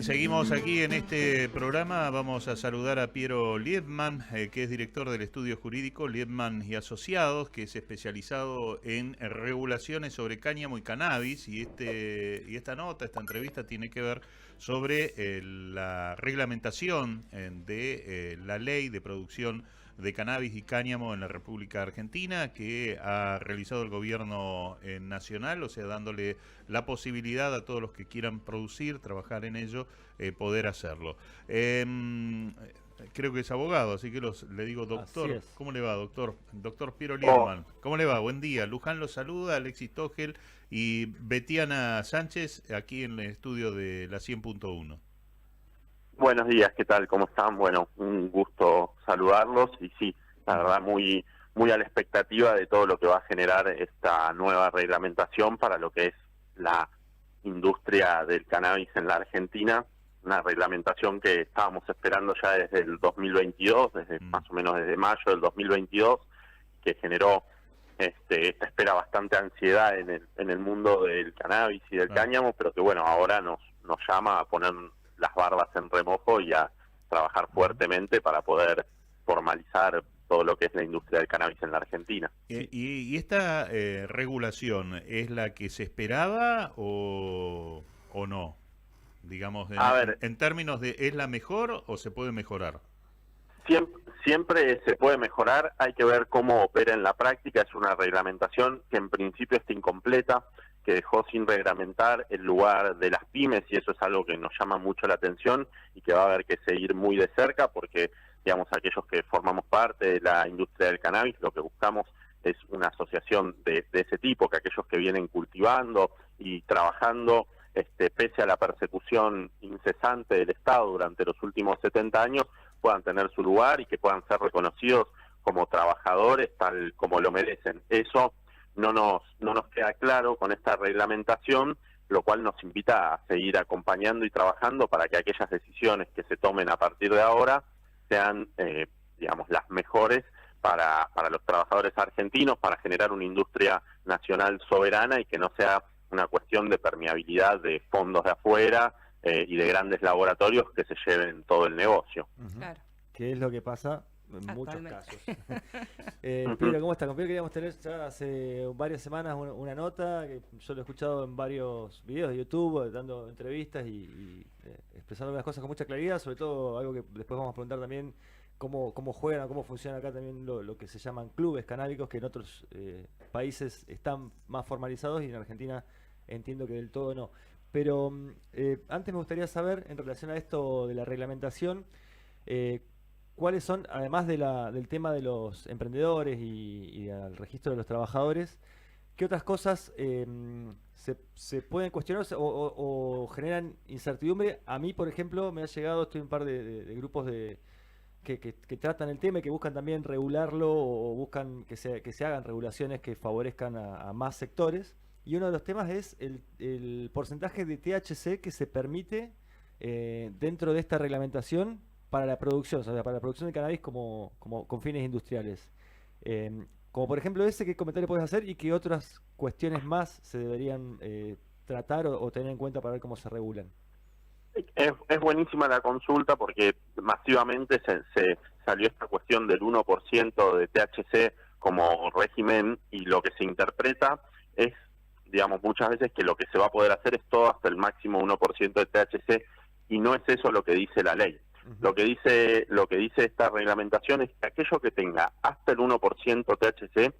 Bien, seguimos aquí en este programa. Vamos a saludar a Piero Liebman, que es director del estudio jurídico Liebman y Asociados, que es especializado en regulaciones sobre cáñamo y cannabis. Y esta entrevista tiene que ver sobre la reglamentación de la ley de producción de cannabis y cáñamo en la República Argentina, que ha realizado el gobierno nacional, o sea, dándole la posibilidad a todos los que quieran producir, trabajar en ello, poder hacerlo. Creo que es abogado, así que le digo doctor. ¿Cómo le va, doctor? Doctor Piero Liebman. ¿Cómo le va? Buen día. Luján lo saluda, Alexis Togel y Betiana Sánchez, aquí en el estudio de la 100.1. Buenos días, ¿qué tal? ¿Cómo están? Bueno, un gusto saludarlos y sí, la verdad muy a la expectativa de todo lo que va a generar esta nueva reglamentación para lo que es la industria del cannabis en la Argentina, una reglamentación que estábamos esperando ya desde el 2022, más o menos desde mayo del 2022, que generó esta espera bastante ansiedad en el mundo del cannabis y del cáñamo, pero que bueno, ahora nos llama a poner las barbas en remojo y a trabajar fuertemente para poder formalizar todo lo que es la industria del cannabis en la Argentina. ¿Y esta regulación es la que se esperaba o no? Digamos, en términos de ¿es la mejor o se puede mejorar? Siempre se puede mejorar, hay que ver cómo opera en la práctica. Es una reglamentación que en principio está incompleta, que dejó sin reglamentar el lugar de las pymes, y eso es algo que nos llama mucho la atención y que va a haber que seguir muy de cerca, porque digamos, aquellos que formamos parte de la industria del cannabis, lo que buscamos es una asociación de ese tipo, que aquellos que vienen cultivando y trabajando pese a la persecución incesante del Estado durante los últimos 70 años, puedan tener su lugar y que puedan ser reconocidos como trabajadores tal como lo merecen. Eso no nos queda claro con esta reglamentación, lo cual nos invita a seguir acompañando y trabajando para que aquellas decisiones que se tomen a partir de ahora sean, digamos, las mejores para los trabajadores argentinos, para generar una industria nacional soberana y que no sea una cuestión de permeabilidad de fondos de afuera y de grandes laboratorios que se lleven todo el negocio. Claro. ¿Qué es lo que pasa en muchos casos? Piero, ¿cómo está? Con Piero queríamos tener ya hace varias semanas una nota, que yo lo he escuchado en varios videos de YouTube, dando entrevistas y expresando las cosas con mucha claridad, sobre todo algo que después vamos a preguntar también, cómo juegan, cómo funciona acá también lo que se llaman clubes canábicos, que en otros países están más formalizados y en Argentina entiendo que del todo no. Pero antes me gustaría saber, en relación a esto de la reglamentación, ¿cuáles son, además del tema de los emprendedores y al registro de los trabajadores, qué otras cosas se pueden cuestionar o generan incertidumbre? A mí, por ejemplo, me ha llegado, estoy en un par de grupos que tratan el tema y que buscan también regularlo o buscan que se hagan regulaciones que favorezcan a más sectores. Y uno de los temas es el porcentaje de THC que se permite dentro de esta reglamentación para la producción, o sea, para la producción de cannabis como con fines industriales. Como por ejemplo ¿qué comentario puedes hacer y qué otras cuestiones más se deberían tratar o tener en cuenta para ver cómo se regulan? Es buenísima la consulta porque masivamente se salió esta cuestión del 1% de THC como régimen, y lo que se interpreta es, digamos, muchas veces que lo que se va a poder hacer es todo hasta el máximo 1% de THC, y no es eso lo que dice la ley. Lo que dice esta reglamentación es que aquello que tenga hasta el 1% THC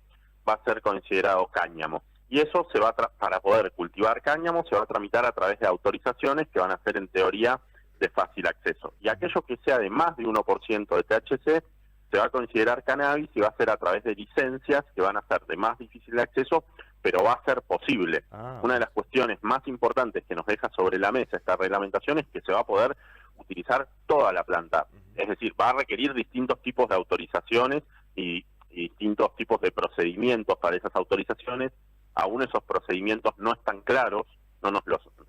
va a ser considerado cáñamo. Y eso se va para poder cultivar cáñamo se va a tramitar a través de autorizaciones que van a ser en teoría de fácil acceso. Y aquello que sea de más de 1% de THC se va a considerar cannabis y va a ser a través de licencias que van a ser de más difícil acceso, pero va a ser posible. Una de las cuestiones más importantes que nos deja sobre la mesa esta reglamentación es que se va a poder utilizar toda la planta. Es decir, va a requerir distintos tipos de autorizaciones y distintos tipos de procedimientos para esas autorizaciones. Aún esos procedimientos no están claros,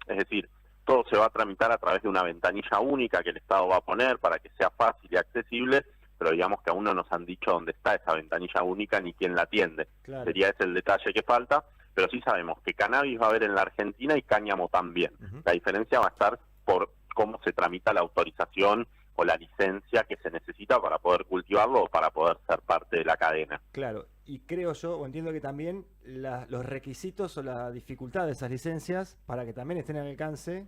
es decir, todo se va a tramitar a través de una ventanilla única que el Estado va a poner para que sea fácil y accesible, pero digamos que aún no nos han dicho dónde está esa ventanilla única ni quién la atiende. Claro. Sería ese el detalle que falta, pero sí sabemos que cannabis va a haber en la Argentina y cáñamo también. La diferencia va a estar por cómo se tramita la autorización o la licencia que se necesita para poder cultivarlo o para poder ser parte de la cadena. Claro, y creo yo, o entiendo que también los requisitos o la dificultad de esas licencias para que también estén al alcance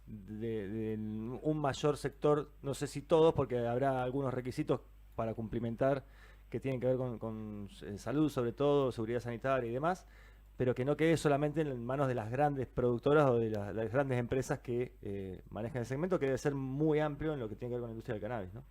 de un mayor sector, no sé si todos, porque habrá algunos requisitos para cumplimentar que tienen que ver con salud, sobre todo, seguridad sanitaria y demás, pero que no quede solamente en manos de las grandes productoras o de las grandes empresas que manejan el segmento, que debe ser muy amplio en lo que tiene que ver con la industria del cannabis, ¿no?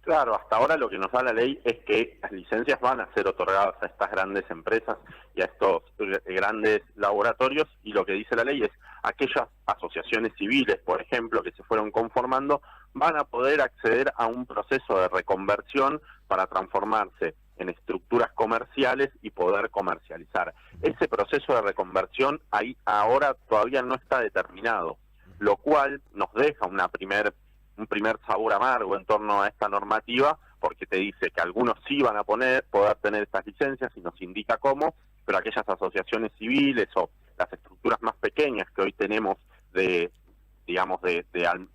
Claro, hasta ahora lo que nos da la ley es que las licencias van a ser otorgadas a estas grandes empresas y a estos grandes laboratorios, y lo que dice la ley es aquellas asociaciones civiles, por ejemplo, que se fueron conformando, van a poder acceder a un proceso de reconversión para transformarse en estructuras comerciales y poder comercializar. Ese proceso de reconversión ahí ahora todavía no está determinado, lo cual nos deja un primer sabor amargo en torno a esta normativa, porque te dice que algunos sí van a poder tener estas licencias y nos indica cómo, pero aquellas asociaciones civiles o las estructuras más pequeñas que hoy tenemos de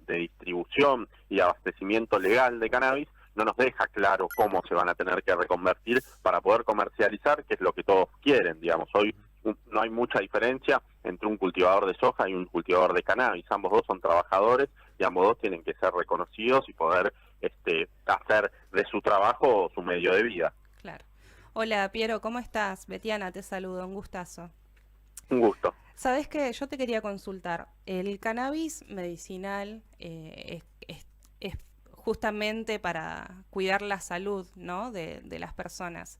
distribución y abastecimiento legal de cannabis, no nos deja claro cómo se van a tener que reconvertir para poder comercializar, que es lo que todos quieren, digamos. Hoy no hay mucha diferencia entre un cultivador de soja y un cultivador de cannabis. Ambos dos son trabajadores y ambos dos tienen que ser reconocidos y poder hacer de su trabajo su medio de vida. Claro. Hola, Piero, ¿cómo estás? Betiana, te saludo, un gustazo. Un gusto. Sabes que yo te quería consultar. El cannabis medicinal es justamente para cuidar la salud, ¿no?, de las personas.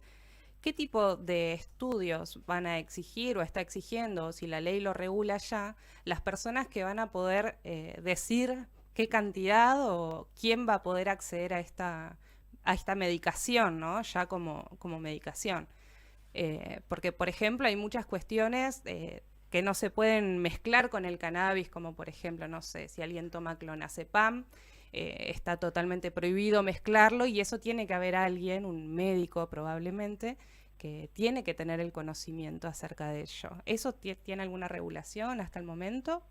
¿Qué tipo de estudios van a exigir o está exigiendo, o si la ley lo regula ya, las personas que van a poder decir qué cantidad o quién va a poder acceder a esta medicación, ¿no?, ya como medicación? Porque, por ejemplo, hay muchas cuestiones que no se pueden mezclar con el cannabis, como por ejemplo, no sé, si alguien toma clonazepam, está totalmente prohibido mezclarlo, y eso tiene que haber alguien, un médico probablemente, que tiene que tener el conocimiento acerca de ello. ¿Eso tiene alguna regulación hasta el momento?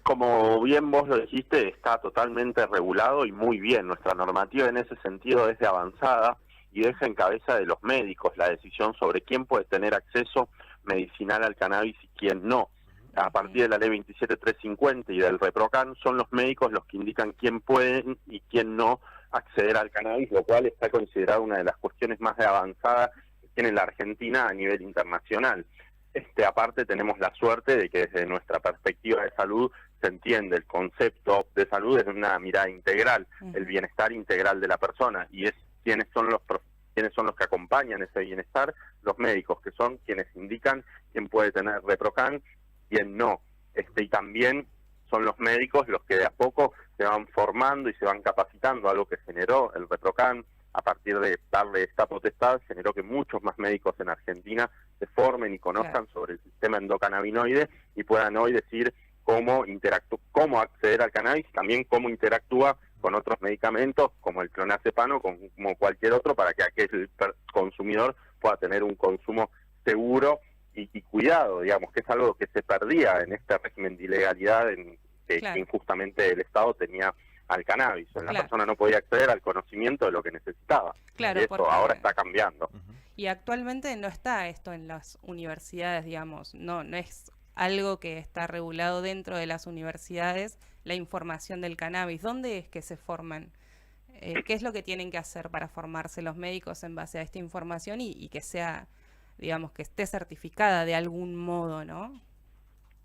Como bien vos lo dijiste, está totalmente regulado y muy bien. Nuestra normativa en ese sentido es de avanzada y deja en cabeza de los médicos la decisión sobre quién puede tener acceso medicinal al cannabis y quién no. A partir de la ley 27350 y del ReproCan, son los médicos los que indican quién puede y quién no acceder al cannabis, lo cual está considerado una de las cuestiones más avanzadas que tiene la Argentina a nivel internacional. Aparte tenemos la suerte de que desde nuestra perspectiva de salud se entiende el concepto de salud desde una mirada integral, el bienestar integral de la persona, y es quiénes son los que acompañan ese bienestar, los médicos, que son quienes indican quién puede tener ReproCan, quién no. Y también son los médicos los que de a poco se van formando y se van capacitando, algo que generó el ReproCan. A partir de darle esta potestad, generó que muchos más médicos en Argentina se formen y conozcan sobre el sistema endocannabinoide y puedan hoy decir cómo acceder al cannabis, también cómo interactúa con otros medicamentos como el clonazepam o como cualquier otro, para que aquel consumidor pueda tener un consumo seguro y cuidado, digamos, que es algo que se perdía en este régimen de ilegalidad que injustamente el Estado tenía al cannabis. La persona no podía acceder al conocimiento de lo que necesitaba. Claro, y eso ahora está cambiando. Y actualmente no está esto en las universidades, digamos, no es algo que está regulado dentro de las universidades, la información del cannabis. ¿Dónde es que se forman? ¿Qué es lo que tienen que hacer para formarse los médicos en base a esta información y que sea, digamos, que esté certificada de algún modo, ¿no?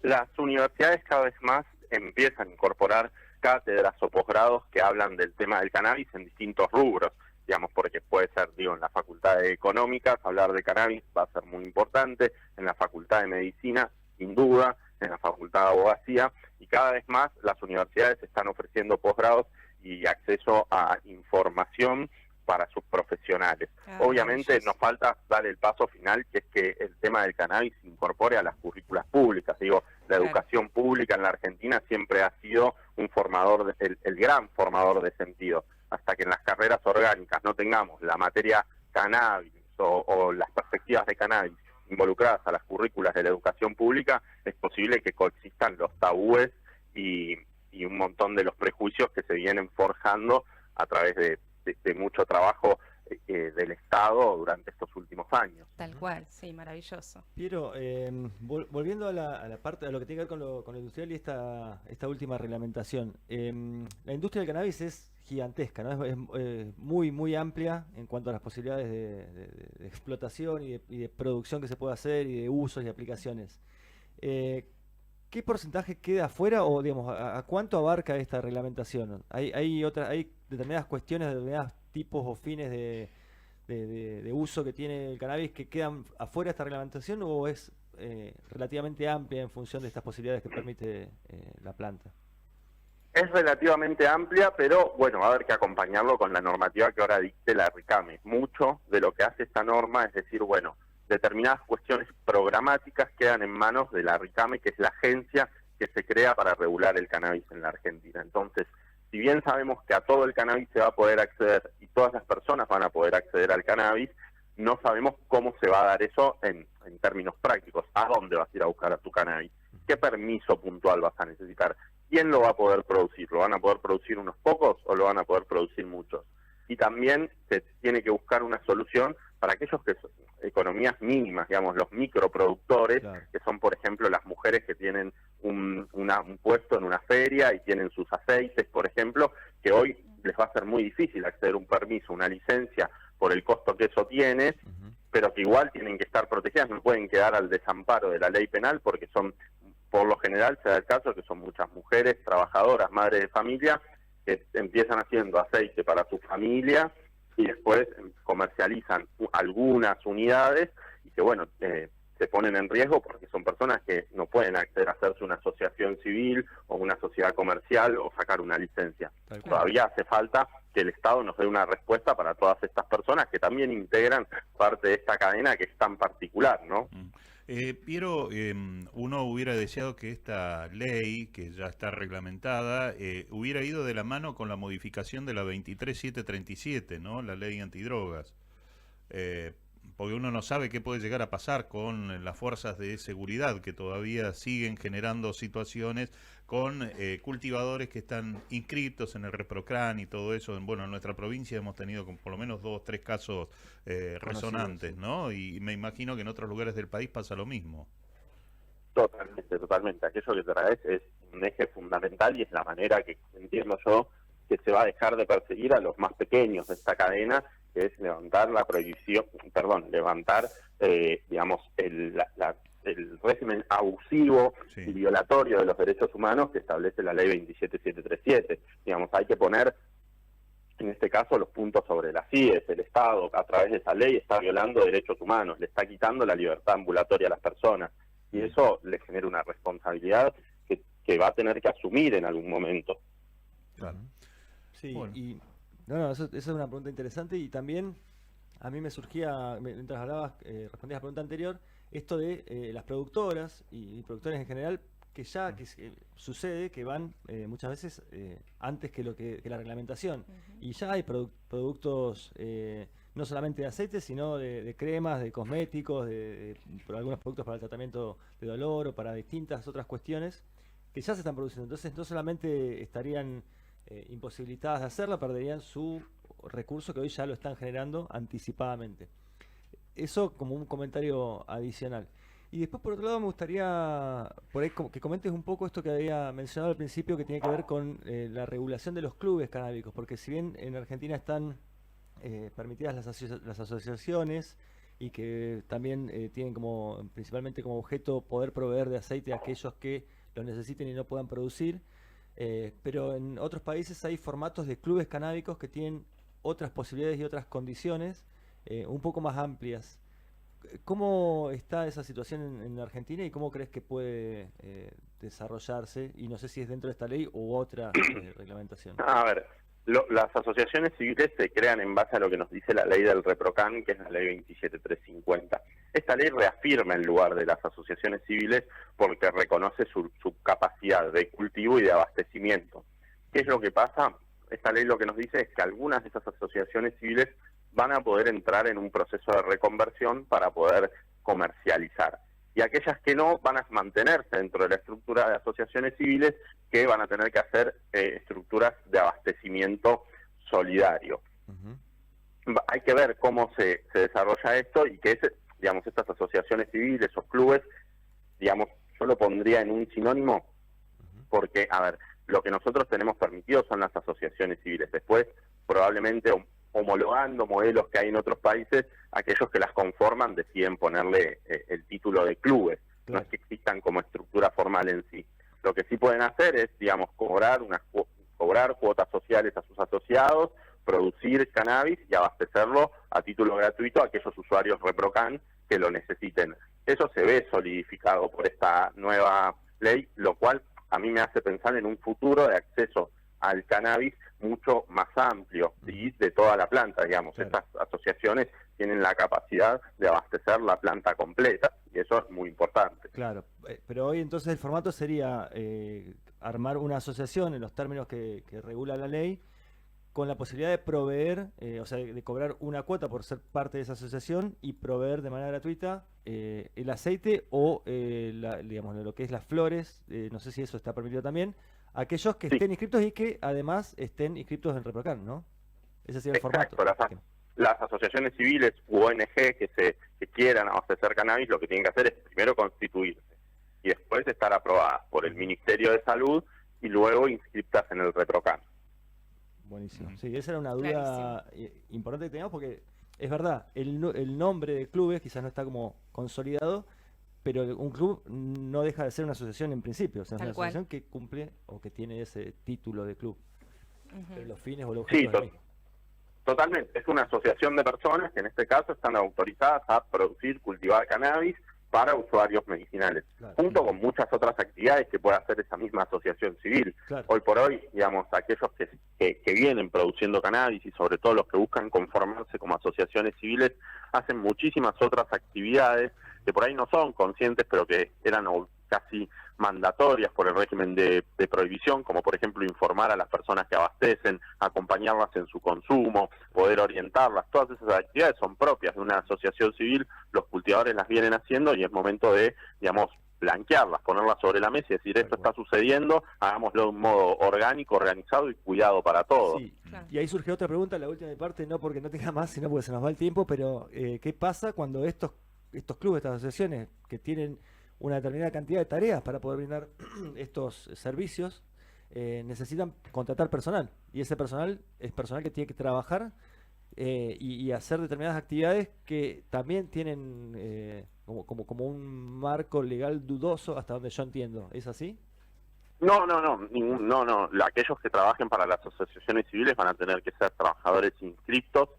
Las universidades cada vez más empiezan a incorporar cátedras o posgrados que hablan del tema del cannabis en distintos rubros, digamos, porque puede ser, en la Facultad de Económicas hablar de cannabis va a ser muy importante, en la Facultad de Medicina, sin duda, en la Facultad de Abogacía, y cada vez más las universidades están ofreciendo posgrados y acceso a información para sus profesionales. Obviamente nos falta dar el paso final, que es que el tema del cannabis se incorpore a las currículas públicas. La educación pública en la Argentina siempre ha sido un formador, el gran formador de sentido. Hasta que en las carreras orgánicas no tengamos la materia cannabis o las perspectivas de cannabis involucradas a las currículas de la educación pública, es posible que coexistan los tabúes y y un montón de los prejuicios que se vienen forjando a través de mucho trabajo del Estado durante estos últimos años. Tal cual, sí, maravilloso. Piero, volviendo a la parte, a lo que tiene que ver con lo industrial y esta última reglamentación, la industria del cannabis es gigantesca, ¿no? Es muy, muy amplia en cuanto a las posibilidades de explotación y de producción que se puede hacer y de usos y aplicaciones. ¿Qué porcentaje queda afuera o, digamos, a cuánto abarca esta reglamentación? ¿Hay determinadas cuestiones, determinados tipos o fines de uso que tiene el cannabis que quedan afuera de esta reglamentación o es relativamente amplia en función de estas posibilidades que permite la planta? Es relativamente amplia, pero bueno, va a haber que acompañarlo con la normativa que ahora dicte la RICAME. Mucho de lo que hace esta norma es decir, bueno, determinadas cuestiones programáticas quedan en manos de la RICAME, que es la agencia que se crea para regular el cannabis en la Argentina. Entonces, si bien sabemos que a todo el cannabis se va a poder acceder y todas las personas van a poder acceder al cannabis, no sabemos cómo se va a dar eso en términos prácticos. ¿A dónde vas a ir a buscar a tu cannabis? ¿Qué permiso puntual vas a necesitar? ¿Quién lo va a poder producir? ¿Lo van a poder producir unos pocos o lo van a poder producir muchos? Y también se tiene que buscar una solución para aquellos que son economías mínimas, digamos, los microproductores, claro, que son, por ejemplo, las mujeres que tienen un puesto en una feria y tienen sus aceites, por ejemplo, que hoy les va a ser muy difícil acceder a un permiso, una licencia, por el costo que eso tiene, pero que igual tienen que estar protegidas, no pueden quedar al desamparo de la ley penal, porque son, por lo general, se da el caso que son muchas mujeres, trabajadoras, madres de familia, que empiezan haciendo aceite para su familia y después comercializan algunas unidades y que, bueno, se ponen en riesgo porque son personas que no pueden acceder a hacerse una asociación civil o una sociedad comercial o sacar una licencia. Todavía hace falta que el Estado nos dé una respuesta para todas estas personas que también integran parte de esta cadena que es tan particular, ¿no? Piero, uno hubiera deseado que esta ley, que ya está reglamentada, hubiera ido de la mano con la modificación de la 23737, ¿no? La ley antidrogas. Porque uno no sabe qué puede llegar a pasar con las fuerzas de seguridad que todavía siguen generando situaciones con cultivadores que están inscritos en el ReproCran y todo eso. Bueno, en nuestra provincia hemos tenido por lo menos 2 o 3 casos resonantes, ¿no? Y me imagino que en otros lugares del país pasa lo mismo. Totalmente. Aquello que traes es un eje fundamental y es la manera que entiendo yo que se va a dejar de perseguir a los más pequeños de esta cadena, que es levantar la prohibición, levantar, digamos, el régimen abusivo y violatorio de los derechos humanos que establece la ley 27737. Digamos, hay que poner, en este caso, los puntos sobre las IES. El Estado, a través de esa ley, está violando derechos humanos, le está quitando la libertad ambulatoria a las personas. Y eso le genera una responsabilidad que va a tener que asumir en algún momento. Claro. Sí, bueno. Y eso es una pregunta interesante y también a mí me surgía, mientras hablabas, respondías a la pregunta anterior, esto de las productoras y productores en general, que ya sucede que van muchas veces antes que la reglamentación. Y ya hay productos no solamente de aceite, sino de cremas, de cosméticos, de algunos productos para el tratamiento de dolor o para distintas otras cuestiones que ya se están produciendo. Entonces no solamente estarían imposibilitadas de hacerlo, perderían su recurso que hoy ya lo están generando anticipadamente. Eso como un comentario adicional. Y después, por otro lado, me gustaría por ahí que comentes un poco esto que había mencionado al principio, que tiene que ver con la regulación de los clubes canábicos, porque si bien en Argentina están permitidas las asociaciones y que también tienen principalmente como objeto poder proveer de aceite a aquellos que lo necesiten y no puedan producir, pero en otros países hay formatos de clubes canábicos que tienen otras posibilidades y otras condiciones un poco más amplias. ¿Cómo está esa situación en Argentina y cómo crees que puede desarrollarse? Y no sé si es dentro de esta ley u otra reglamentación. A ver, las asociaciones civiles se crean en base a lo que nos dice la ley del ReproCan, que es la ley 27350. Esta ley reafirma el lugar de las asociaciones civiles porque reconoce su capacidad de cultivo y de abastecimiento. ¿Qué es lo que pasa? Esta ley lo que nos dice es que algunas de esas asociaciones civiles van a poder entrar en un proceso de reconversión para poder comercializar. y aquellas que no van a mantenerse dentro de la estructura de asociaciones civiles que van a tener que hacer estructuras de abastecimiento solidario. Hay que ver cómo se desarrolla esto y que digamos, estas asociaciones civiles o clubes, digamos, yo lo pondría en un sinónimo porque, a ver, lo que nosotros tenemos permitido son las asociaciones civiles. Después, probablemente homologando modelos que hay en otros países, aquellos que las conforman deciden ponerle el título de clubes. Claro. No es que existan como estructura formal en sí. Lo que sí pueden hacer es, digamos, cobrar cuotas sociales a sus asociados, producir cannabis y abastecerlo a título gratuito a aquellos usuarios ReproCan que lo necesiten. Eso se ve solidificado por esta nueva ley, lo cual a mí me hace pensar en un futuro de acceso al cannabis mucho más amplio, ¿sí? De toda la planta, digamos. Claro. Estas asociaciones tienen la capacidad de abastecer la planta completa y eso es muy importante. Claro, pero hoy entonces el formato sería armar una asociación en los términos que regula la ley, con la posibilidad de proveer, o sea, de cobrar una cuota por ser parte de esa asociación y proveer de manera gratuita el aceite o, digamos, lo que es las flores, no sé si eso está permitido también, aquellos que estén inscriptos y que además estén inscriptos en ReproCan, ¿no? Ese sería el formato. Las asociaciones civiles u ONG que quieran abastecer cannabis, lo que tienen que hacer es primero constituirse y después estar aprobadas por el Ministerio de Salud y luego inscriptas en el ReproCan. Buenísimo. Sí, esa era una duda importante que teníamos porque es verdad, el nombre de clubes quizás no está como consolidado, pero un club no deja de ser una asociación en principio, o sea, es una asociación que cumple o que tiene ese título de club. Pero los fines o los objetivos totalmente. Es una asociación de personas que en este caso están autorizadas a producir, cultivar cannabis para usuarios medicinales, junto con muchas otras actividades que puede hacer esa misma asociación civil. Claro. Hoy por hoy, digamos, aquellos que vienen produciendo cannabis y sobre todo los que buscan conformarse como asociaciones civiles, hacen muchísimas otras actividades que por ahí no son conscientes, pero que eran casi mandatorias por el régimen de prohibición, como por ejemplo informar a las personas que abastecen, acompañarlas en su consumo, poder orientarlas. Todas esas actividades son propias de una asociación civil, los cultivadores las vienen haciendo y es momento de, digamos, blanquearlas, ponerlas sobre la mesa y decir esto está sucediendo, hagámoslo de un modo orgánico, organizado y cuidado para todos. Sí. Claro. Y ahí surge otra pregunta, la última parte, no porque no tenga más, sino porque se nos va el tiempo, pero ¿qué pasa cuando estos clubes, estas asociaciones que tienen una determinada cantidad de tareas para poder brindar estos servicios, necesitan contratar personal? Y ese personal es personal que tiene que trabajar y hacer determinadas actividades que también tienen como un marco legal dudoso, hasta donde yo entiendo. ¿Es así? No. Aquellos que trabajen para las asociaciones civiles van a tener que ser trabajadores inscriptos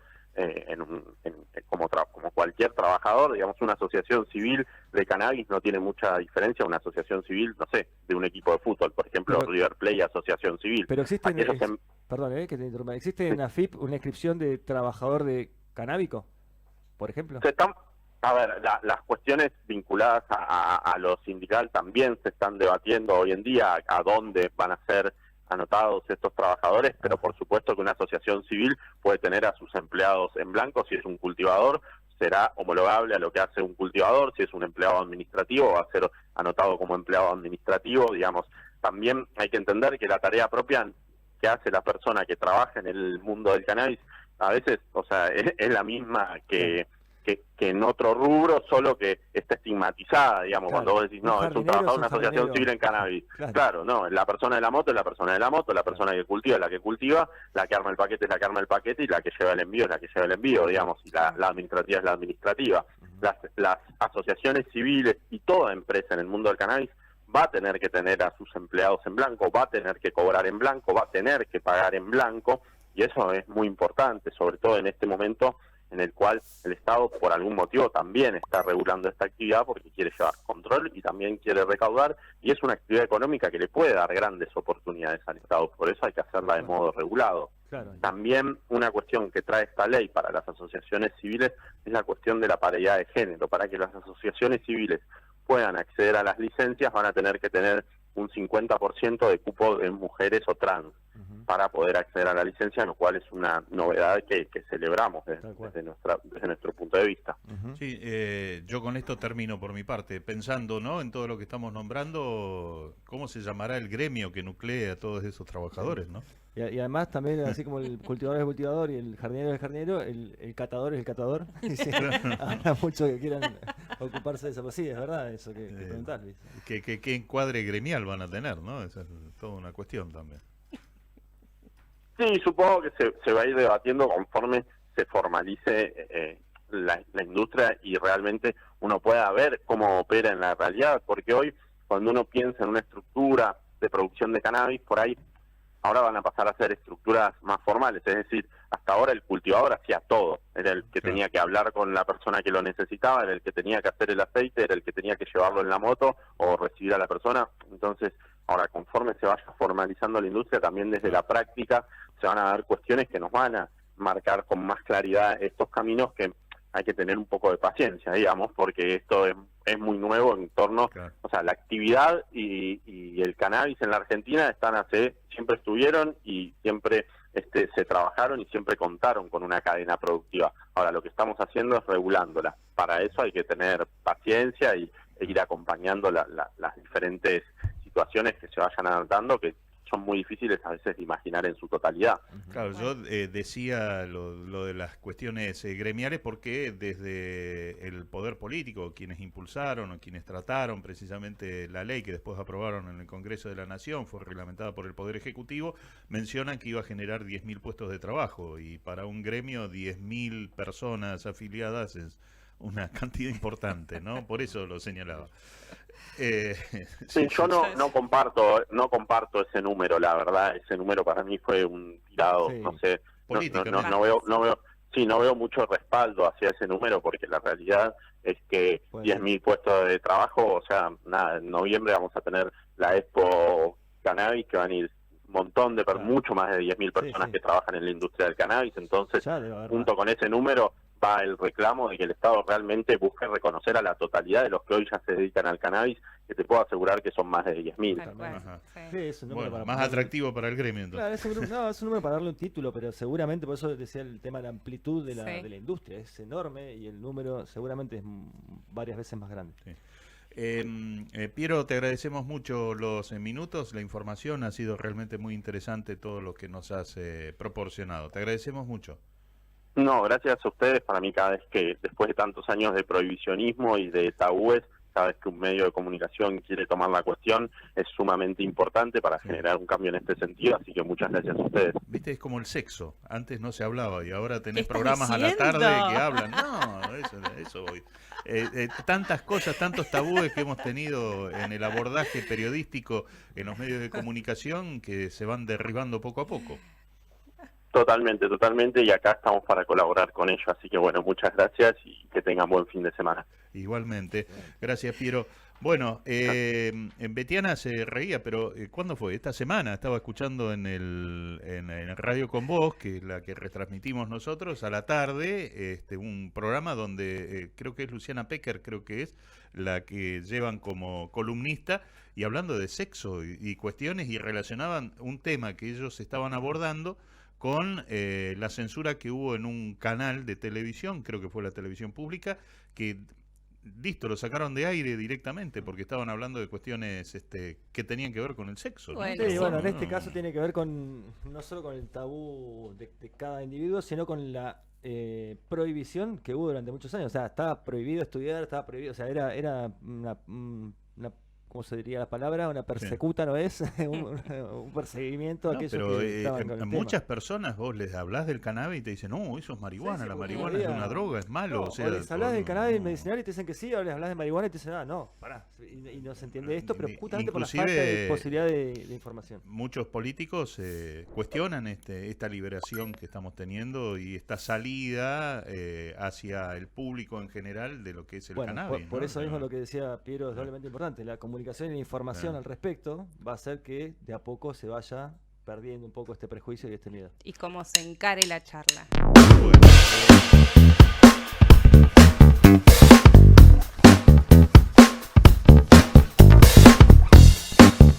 como cualquier trabajador. Digamos, una asociación civil de cannabis no tiene mucha diferencia a una asociación civil, no sé, de un equipo de fútbol, por ejemplo, River Plate, asociación civil. Pero existe, perdón, que te interrumpa, ¿existe en AFIP una inscripción de trabajador de canábico, por ejemplo? A ver, las cuestiones vinculadas a lo sindical también se están debatiendo hoy en día, a dónde van a ser anotados estos trabajadores, pero por supuesto que una asociación civil puede tener a sus empleados en blanco. Si es un cultivador, será homologable a lo que hace un cultivador. Si es un empleado administrativo, va a ser anotado como empleado administrativo. Digamos, también hay que entender que la tarea propia que hace la persona que trabaja en el mundo del cannabis, a veces, o sea, es la misma que en otro rubro, solo que está estigmatizada, digamos, cuando vos decís, no, es un trabajador de una asociación civil en cannabis. Claro, no, la persona de la moto es la persona de la moto, la persona que cultiva es la que cultiva, la que arma el paquete es la que arma el paquete y la que lleva el envío es la que lleva el envío, digamos, y la administrativa es la administrativa. Las asociaciones civiles y toda empresa en el mundo del cannabis va a tener que tener a sus empleados en blanco, va a tener que cobrar en blanco, va a tener que pagar en blanco, y eso es muy importante, sobre todo en este momento en el cual el Estado por algún motivo también está regulando esta actividad porque quiere llevar control y también quiere recaudar, y es una actividad económica que le puede dar grandes oportunidades al Estado, por eso hay que hacerla de modo regulado. Claro. También una cuestión que trae esta ley para las asociaciones civiles es la cuestión de la paridad de género. Para que las asociaciones civiles puedan acceder a las licencias van a tener que tener un 50% de cupo de mujeres o trans para poder acceder a la licencia, lo cual es una novedad que celebramos desde nuestro punto de vista. Sí, yo con esto termino por mi parte, pensando, ¿no?, en todo lo que estamos nombrando, ¿cómo se llamará el gremio que nuclea a todos esos trabajadores, ¿no? Y además también, así como el cultivador es el cultivador y el jardinero es el jardinero, el catador es el catador. Habrá muchos que quieran ocuparse de eso, pues sí, es verdad eso que preguntás, Luis. ¿Qué encuadre gremial van a tener, no? Esa es toda una cuestión también. Sí, supongo que se va a ir debatiendo conforme se formalice la industria y realmente uno pueda ver cómo opera en la realidad, porque hoy cuando uno piensa en una estructura de producción de cannabis, por ahí ahora van a pasar a ser estructuras más formales, es decir, hasta ahora el cultivador hacía todo, era el que tenía que hablar con la persona que lo necesitaba, era el que tenía que hacer el aceite, era el que tenía que llevarlo en la moto o recibir a la persona. Entonces, ahora conforme se vaya formalizando la industria, también desde la práctica se van a dar cuestiones que nos van a marcar con más claridad estos caminos, que hay que tener un poco de paciencia, digamos, porque esto es muy nuevo en torno, o sea, la actividad y el cannabis en la Argentina siempre estuvieron y siempre se trabajaron y siempre contaron con una cadena productiva. Ahora lo que estamos haciendo es regulándola. Para eso hay que tener paciencia e ir acompañando las diferentes situaciones que se vayan dando, que son muy difíciles a veces de imaginar en su totalidad. Claro, yo decía lo de las cuestiones gremiales porque desde el poder político, quienes impulsaron o quienes trataron precisamente la ley que después aprobaron en el Congreso de la Nación, fue reglamentada por el Poder Ejecutivo, mencionan que iba a generar 10.000 puestos de trabajo, y para un gremio 10.000 personas afiliadas es una cantidad importante, ¿no? Por eso lo señalaba. Sí, yo no comparto ese número, la verdad. Ese número para mí fue un tirado, no sé, no veo mucho respaldo hacia ese número, porque la realidad es que 10.000 puestos de trabajo, o sea, nada, en noviembre vamos a tener la Expo Cannabis, que van a ir un montón de mucho más de 10.000 personas que trabajan en la industria del cannabis. Entonces, junto con ese número va el reclamo de que el Estado realmente busque reconocer a la totalidad de los que hoy ya se dedican al cannabis, que te puedo asegurar que son más de 10.000. Bueno, más atractivo para el gremio, entonces. Claro, es un número para darle un título, pero seguramente, por eso decía el tema de la amplitud de la industria, es enorme y el número seguramente es varias veces más grande. Sí. Piero, te agradecemos mucho los minutos, la información, ha sido realmente muy interesante todo lo que nos has proporcionado. Te agradecemos mucho. No, gracias a ustedes. Para mí, cada vez que, después de tantos años de prohibicionismo y de tabúes, cada vez que un medio de comunicación quiere tomar la cuestión, es sumamente importante para generar un cambio en este sentido, así que muchas gracias a ustedes. Viste, es como el sexo, antes no se hablaba y ahora tenés programas a la tarde que hablan. No, eso voy. Tantas cosas, tantos tabúes que hemos tenido en el abordaje periodístico en los medios de comunicación que se van derribando poco a poco. Totalmente, y acá estamos para colaborar con ello, así que bueno, muchas gracias y que tengan buen fin de semana. Igualmente, gracias Piero. Bueno, en Betiana se reía, pero ¿cuándo fue? Esta semana estaba escuchando en Radio Con Vos, que es la que retransmitimos nosotros, a la tarde, un programa donde creo que es Luciana Pecker, creo que es la que llevan como columnista, y hablando de sexo y cuestiones, y relacionaban un tema que ellos estaban abordando con la censura que hubo en un canal de televisión, creo que fue la televisión pública, que listo, lo sacaron de aire directamente porque estaban hablando de cuestiones que tenían que ver con el sexo, ¿no? Bueno, en este caso tiene que ver no solo con el tabú de cada individuo, sino con la prohibición que hubo durante muchos años. O sea, estaba prohibido estudiar, estaba prohibido, o sea, era una ¿cómo se diría la palabra? Una persecuta, ¿no es? un perseguimiento a aquellos que estaban con el muchas personas vos les hablás del cannabis y te dicen, no, eso es marihuana, la marihuana es una droga, es malo. No, o sea, les hablas del cannabis medicinal y te dicen que sí, o les hablas de marihuana y te dicen, no, pará. Y no se entiende esto, pero justamente por la falta de posibilidad de información. Muchos políticos cuestionan esta liberación que estamos teniendo y esta salida hacia el público en general de lo que es el cannabis. Por eso mismo lo que decía Piero es doblemente importante. La comunicación y la información al respecto va a hacer que de a poco se vaya perdiendo un poco este prejuicio y este miedo. Y cómo se encare la charla. Bueno.